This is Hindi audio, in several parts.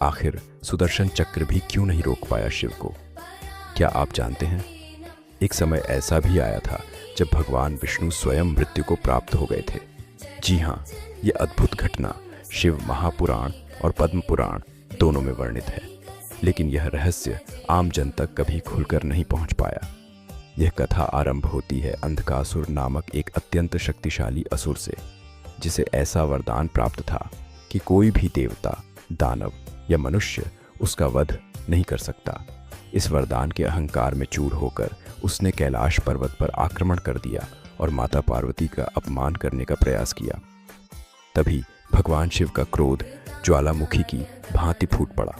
आखिर सुदर्शन चक्र भी क्यों नहीं रोक पाया शिव को? क्या आप जानते हैं, एक समय ऐसा भी आया था जब भगवान विष्णु स्वयं मृत्यु को प्राप्त हो गए थे। जी हाँ, ये अद्भुत घटना शिव महापुराण और पद्म पुराण दोनों में वर्णित है, लेकिन यह रहस्य आम जन तक कभी खुलकर नहीं पहुंच पाया। यह कथा आरंभ होती है अंधकासुर नामक एक अत्यंत शक्तिशाली असुर से, जिसे ऐसा वरदान प्राप्त था कि कोई भी देवता, दानव या मनुष्य उसका वध नहीं कर सकता। इस वरदान के अहंकार में चूर होकर उसने कैलाश पर्वत पर आक्रमण कर दिया और माता पार्वती का अपमान करने का प्रयास किया। तभी भगवान शिव का क्रोध ज्वालामुखी की भांति फूट पड़ा।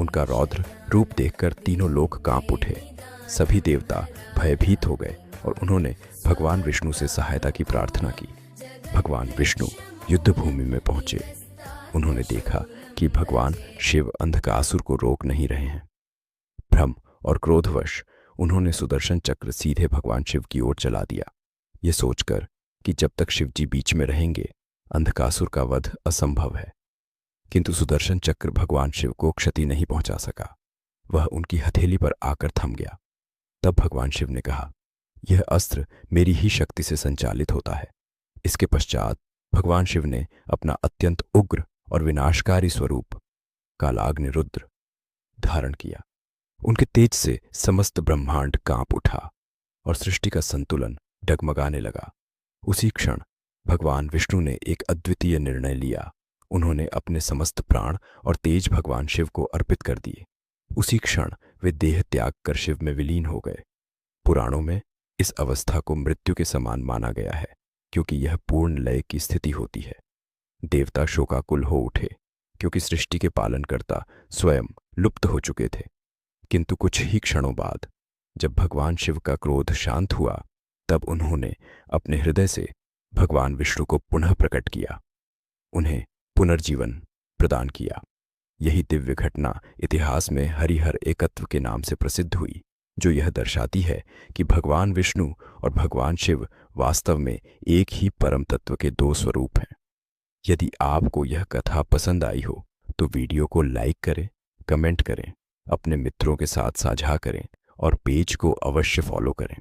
उनका रौद्र रूप देखकर तीनों लोग कांप उठे। सभी देवता भयभीत हो गए और उन्होंने भगवान विष्णु से सहायता की प्रार्थना की। भगवान विष्णु युद्ध भूमि में पहुंचे। उन्होंने देखा कि भगवान शिव अंधकासुर को रोक नहीं रहे हैं। भ्रम और क्रोधवश उन्होंने सुदर्शन चक्र सीधे भगवान शिव की ओर चला दिया, ये सोचकर कि जब तक शिव जी बीच में रहेंगे अंधकासुर का वध असंभव है। किंतु सुदर्शन चक्र भगवान शिव को क्षति नहीं पहुंचा सका। वह उनकी हथेली पर आकर थम गया। तब भगवान शिव ने कहा, यह अस्त्र मेरी ही शक्ति से संचालित होता है। इसके पश्चात भगवान शिव ने अपना अत्यंत उग्र और विनाशकारी स्वरूप कालाग्नि रुद्र धारण किया। उनके तेज से समस्त ब्रह्मांड कांप उठा और सृष्टि का संतुलन डगमगाने लगा। उसी क्षण भगवान विष्णु ने एक अद्वितीय निर्णय लिया। उन्होंने अपने समस्त प्राण और तेज भगवान शिव को अर्पित कर दिए। उसी क्षण वे देह त्याग कर शिव में विलीन हो गए। पुराणों में इस अवस्था को मृत्यु के समान माना गया है, क्योंकि यह पूर्ण लय की स्थिति होती है। देवता शोकाकुल हो उठे, क्योंकि सृष्टि के पालनकर्ता स्वयं लुप्त हो चुके थे। किंतु कुछ ही क्षणों बाद जब भगवान शिव का क्रोध शांत हुआ, तब उन्होंने अपने हृदय से भगवान विष्णु को पुनः प्रकट किया, उन्हें पुनर्जीवन प्रदान किया। यही दिव्य घटना इतिहास में हरिहर एकत्व के नाम से प्रसिद्ध हुई, जो यह दर्शाती है कि भगवान विष्णु और भगवान शिव वास्तव में एक ही परम तत्व के दो स्वरूप हैं। यदि आपको यह कथा पसंद आई हो तो वीडियो को लाइक करें, कमेंट करें, अपने मित्रों के साथ साझा करें और पेज को अवश्य फॉलो करें।